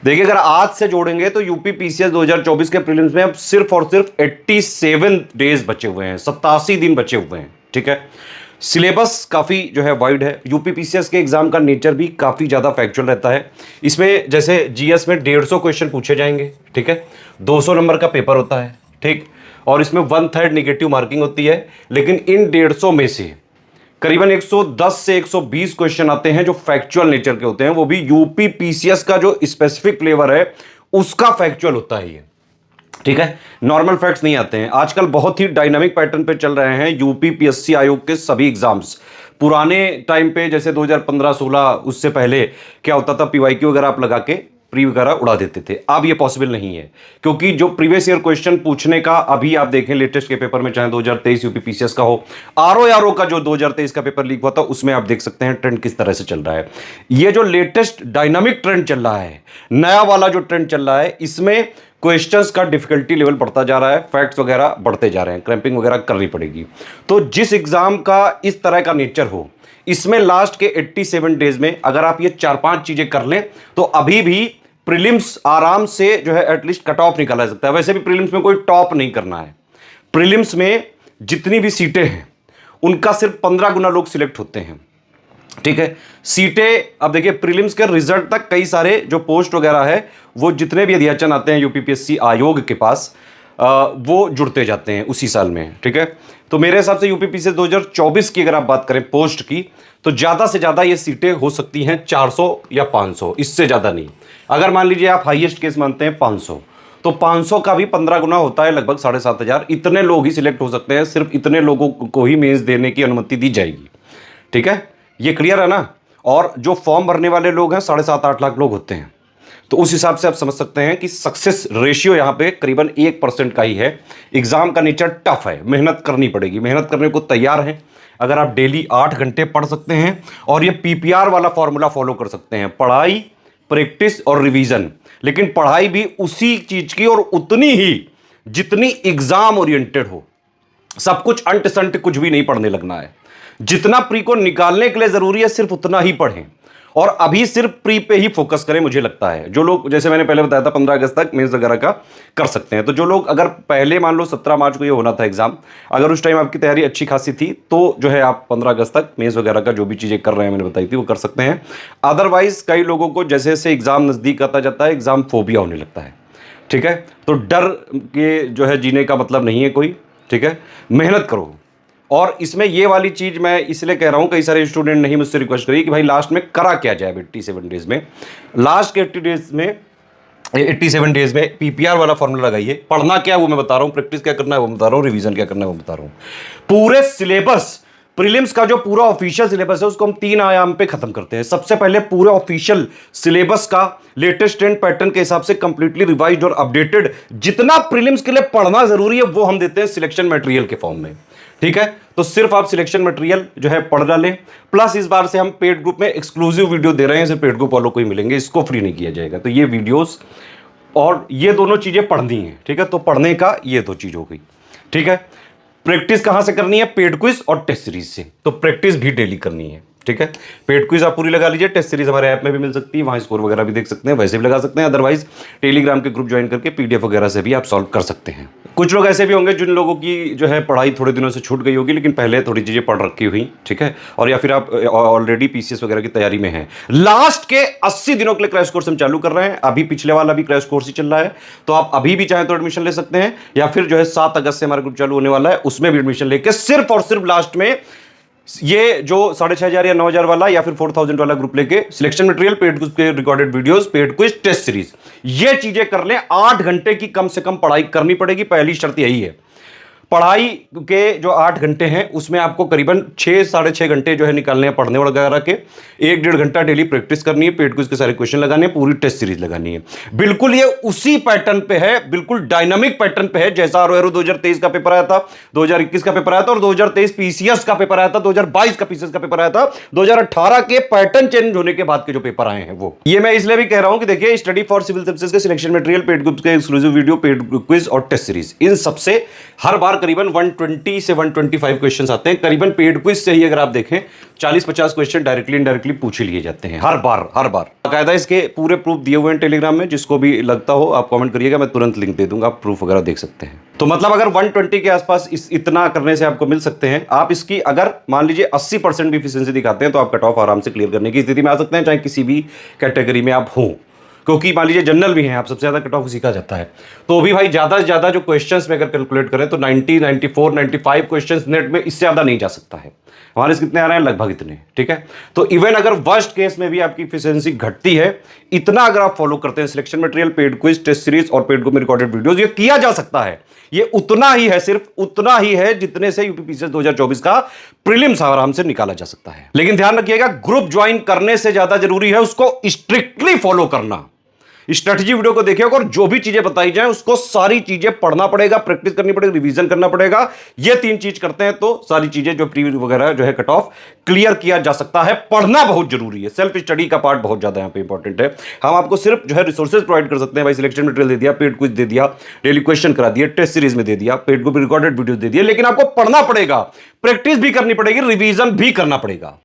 देखिए अगर आज से जोड़ेंगे तो यूपी पीसीएस 2024 के प्रीलिम्स में अब सिर्फ और सिर्फ 87 डेज बचे हुए हैं, 87 दिन बचे हुए हैं। ठीक है, सिलेबस काफ़ी जो है वाइड है। यूपी पीसीएस के एग्जाम का नेचर भी काफ़ी ज़्यादा फैक्चुअल रहता है। इसमें जैसे जीएस में 150 क्वेश्चन पूछे जाएंगे। ठीक है, 200 नंबर का पेपर होता है। ठीक, और इसमें 1/3 निगेटिव मार्किंग होती है। लेकिन इन 150 में से करीबन 110 से 120 क्वेश्चन आते हैं जो फैक्चुअल नेचर के होते हैं, वो भी यूपी पीसीएस का जो स्पेसिफिक फ्लेवर है उसका फैक्चुअल होता है ये। ठीक है, नॉर्मल फैक्ट्स नहीं आते हैं। आजकल बहुत ही डायनामिक पैटर्न पे चल रहे हैं यूपी पीएससी आयोग के सभी एग्जाम्स। पुराने टाइम पे जैसे 2015-16 उससे पहले क्या होता था, पीवाईक्यू वगैरह आप लगा के प्री वगैरह उड़ा देते थे। अब ये पॉसिबल नहीं है, क्योंकि जो प्रीवियस ईयर क्वेश्चन पूछने का अभी आप देखें लेटेस्ट के पेपर में, चाहे 2023 यूपी पीसीएस का हो, आरओ का जो 2023 का पेपर लीक हुआ था उसमें आप देख सकते हैं ट्रेंड किस तरह से चल रहा है। ये जो लेटेस्ट डायनामिक ट्रेंड चल रहा है, नया वाला जो ट्रेंड चल रहा है, इसमें क्वेश्चंस का डिफिकल्टी लेवल बढ़ता जा रहा है, फैक्ट्स वगैरह बढ़ते जा रहे हैं, क्रैम्पिंग वगैरह करनी पड़ेगी। तो जिस एग्जाम का इस तरह का नेचर हो, इसमें लास्ट के 87 डेज में अगर आप ये 4-5 चीजें कर लें तो अभी भी प्रीलिम्स आराम से जो है एटलीस्ट कट ऑफ निकाला जा सकता है। वैसे भी प्रीलिम्स में कोई टॉप नहीं करना है। प्रीलिम्स में जितनी भी सीटें हैं उनका सिर्फ 15 गुना लोग सिलेक्ट होते हैं। ठीक है, सीटें अब देखिए प्रीलिम्स के रिजल्ट तक कई सारे जो पोस्ट वगैरह है वो जितने भी अध्याचन आते हैं यूपीपीएससी आयोग के पास वो जुड़ते जाते हैं उसी साल में। ठीक है, तो मेरे हिसाब से यूपीपीएससी 2024 की अगर आप बात करें पोस्ट की, तो ज़्यादा से ज़्यादा ये सीटें हो सकती हैं 400 या 500, इससे ज़्यादा नहीं। अगर मान लीजिए आप हाईएस्ट केस मानते हैं 500, तो 500 का भी 15 गुना होता है, लगभग 7,500। इतने लोग ही सिलेक्ट हो सकते हैं, सिर्फ इतने लोगों को ही मेंस देने की अनुमति दी जाएगी। ठीक है, ये क्लियर है ना। और जो फॉर्म भरने वाले लोग हैं 7.5-8 लाख लोग होते हैं, तो उस हिसाब से आप समझ सकते हैं कि सक्सेस रेशियो यहां पे करीबन 1% का ही है। एग्जाम का नेचर टफ है, मेहनत करनी पड़ेगी, मेहनत करने को तैयार हैं अगर आप डेली 8 घंटे पढ़ सकते हैं और ये पीपीआर वाला फॉर्मूला फॉलो कर सकते हैं, पढ़ाई, प्रैक्टिस और रिवीजन। लेकिन पढ़ाई भी उसी चीज की और उतनी ही जितनी एग्जाम ओरिएंटेड हो। सब कुछ अंट संट कुछ भी नहीं पढ़ने लगना है। जितना प्री को निकालने के लिए जरूरी है सिर्फ उतना ही पढ़ें, और अभी सिर्फ प्री पे ही फोकस करें। मुझे लगता है जो लोग, जैसे मैंने पहले बताया था, 15 अगस्त तक मेंस वगैरह का कर सकते हैं। तो जो लोग अगर पहले मान लो 17 मार्च को ये होना था एग्जाम, अगर उस टाइम आपकी तैयारी अच्छी खासी थी तो जो है आप 15 अगस्त तक मेंस वगैरह का जो भी चीजें कर रहे हैं मैंने बताई थी वो कर सकते हैं। अदरवाइज कई लोगों को जैसे जैसे एग्जाम नजदीक आता जाता है एग्जाम फोबिया होने लगता है। ठीक है, तो डर के जो है जीने का मतलब नहीं है कोई। ठीक है, मेहनत करो। और इसमें ये वाली चीज मैं इसलिए कह रहा हूं, कई सारे स्टूडेंट नहीं मुझसे रिक्वेस्ट करिए कि भाई लास्ट में करा क्या जाए 87 डेज में। लास्ट के 87 डेज में पीपीआर वाला फॉर्मूला लगाइए। पढ़ना क्या है वो मैं बता रहा हूं, प्रैक्टिस क्या करना है वो बता रहा हूं, रिवीजन क्या करना है वो बता रहा हूं। पूरे सिलेबस, प्रीलिम्स का जो पूरा ऑफिशियल सिलेबस है उसको हम 3 आयाम पे खत्म करते हैं। सबसे पहले पूरे ऑफिशियल सिलेबस का लेटेस्ट ट्रेंड पैटर्न के हिसाब से कंप्लीटली रिवाइज्ड और अपडेटेड जितना प्रीलिम्स के लिए पढ़ना जरूरी है वो हम देते हैं सिलेक्शन मटेरियल के फॉर्म में। ठीक है, तो सिर्फ आप सिलेक्शन मटेरियल जो है पढ़ डालें। प्लस इस बार से हम पेड ग्रुप में एक्सक्लूसिव वीडियो दे रहे हैं, सिर्फ पेड ग्रुप वालों को ही मिलेंगे, इसको फ्री नहीं किया जाएगा। तो ये वीडियोस और ये दोनों चीजें पढ़नी है। ठीक है, तो पढ़ने का ये 2 चीज हो गई। ठीक है, प्रैक्टिस कहां से करनी है, पेड क्विज और टेस्ट सीरीज से। तो प्रैक्टिस भी डेली करनी है। ठीक है, पेड क्विज आप पूरी लगा लीजिए, टेस्ट सीरीज हमारे ऐप में भी मिल सकती है, वहां स्कोर वगैरह भी देख सकते हैं, वैसे भी लगा सकते हैं। अदरवाइज टेलीग्राम के ग्रुप ज्वाइन करके पीडीएफ वगैरह से भी आप सॉल्व कर सकते हैं। कुछ लोग ऐसे भी होंगे जिन लोगों की जो है पढ़ाई थोड़े दिनों से छूट गई होगी, लेकिन पहले थोड़ी चीजें पढ़ रखी हुई। ठीक है, और या फिर आप ऑलरेडी पीसीएस वगैरह की तैयारी में हैं। लास्ट के 80 दिनों के लिए क्रैश कोर्स हम चालू कर रहे हैं। अभी पिछले वाला भी क्रैश कोर्स ही चल रहा है, तो आप अभी भी चाहें तो एडमिशन ले सकते हैं, या फिर जो है 7 अगस्त से हमारा ग्रुप चालू होने वाला है उसमें भी एडमिशन लेके सिर्फ और सिर्फ लास्ट में ये जो 6,500 या 9,000 वाला या फिर 4,000 वाला ग्रुप लेके सिलेक्शन मटेरियल, पेड के recorded videos, paid quiz, test series, ये चीजें कर लें। 8 घंटे की कम से कम पढ़ाई करनी पड़ेगी, पहली शर्त यही है। पढ़ाई के जो 8 घंटे हैं उसमें आपको करीबन 6-6.5 घंटे जो है निकालने हैं पढ़ने वगैरह के। 1-1.5 घंटा डेली प्रैक्टिस करनी है, पेड क्विज के सारे क्वेश्चन लगाने हैं, पूरी टेस्ट सीरीज लगानी है। बिल्कुल ये उसी पैटर्न पे है, बिल्कुल डायनामिक पैटर्न पे है जैसा आरओ 2023 का पेपर आया था, 2021 का पेपर आया था और 2023 पीसीएस का पेपर आया था, 2022 का पीसीएस का पेपर आया था, 2018 के पैटर्न चेंज होने के बाद के जो पेपर आए हैं वो। ये मैं इसलिए भी कह रहा हूं कि देखिए स्टडी फॉर सिविल सर्विसेज के सिलेक्शन मटेरियल, पेड ग्रुप के एक्सक्लूसिव वीडियो, पेड क्विज और टेस्ट सीरीज, इन सबसे हर बार करीबन 120 से 125 क्वेश्चंस आते हैं करीबन। पेड क्विज से ही अगर आप देखें 40-50 क्वेश्चन डायरेक्टली इनडायरेक्टली पूछ लिए जाते हैं हर बार। बाकायदा इसके पूरे प्रूफ दिए हुए हैं टेलीग्राम में, जिसको भी लगता हो आप कमेंट करिएगा, मैं तुरंत लिंक दे दूंगा, आप प्रूफ वगैरह देख सकते हैं। तो मतलब अगर 120 के आसपास इतना करने से आपको मिल सकते हैं, आप इसकी अगर मान लीजिए 80% भी एफिशिएंसी दिखाते हैं तो आप कट ऑफ आराम से क्लियर करने की स्थिति में आ सकते हैं, चाहे किसी भी कैटेगरी में आप हो। क्योंकि मान लीजिए जनरल भी हैं आप, सबसे ज्यादा कट ऑफ सीखा जाता है, तो भी भाई ज्यादा से ज्यादा जो क्वेश्चंस में अगर कैलकुलेट करें तो 90, 94, 95 क्वेश्चंस नेट में, इससे ज्यादा नहीं जा सकता है। हमारे कितने आ रहे हैं? लगभग इतने, ठीक है। तो इवन अगर वर्स्ट केस में भी आपकी एफिशिएंसी घटती है, इतना अगर आप फॉलो करते हैं selection material, paid quiz, test series और पेड ग्रुप में रिकॉर्डेड वीडियोस, ये किया जा सकता है। ये उतना ही है, सिर्फ उतना ही है जितने से यूपीपीसीएस 2024 का प्रीलिम्स आराम से निकाला जा सकता है। लेकिन ध्यान रखिएगा, ग्रुप ज्वाइन करने से ज्यादा जरूरी है उसको स्ट्रिक्टली फॉलो करना। स्ट्रेटजी वीडियो को देखिएगा और जो भी चीजें बताई जाए उसको सारी चीजें पढ़ना पड़ेगा, प्रैक्टिस करनी पड़ेगी, रिवीजन करना पड़ेगा। ये 3 चीज करते हैं तो सारी चीजें जो प्री वगैरह जो है कट ऑफ क्लियर किया जा सकता है। पढ़ना बहुत जरूरी है, सेल्फ स्टडी का पार्ट बहुत ज्यादा यहां पे इंपॉर्टेंट है। हम आपको सिर्फ जो है रिसोर्सेज प्रोवाइड कर सकते हैं, भाई सिलेक्शन मटेरियल दे दिया, पेड क्विज दे दिया, डेली क्वेश्चन करा दिए, टेस्ट सीरीज में दे दिया, पेड ग्रुप रिकॉर्डेड वीडियो दे दिए, लेकिन आपको पढ़ना पड़ेगा, प्रैक्टिस भी करनी पड़ेगी, रिवीजन भी करना पड़ेगा।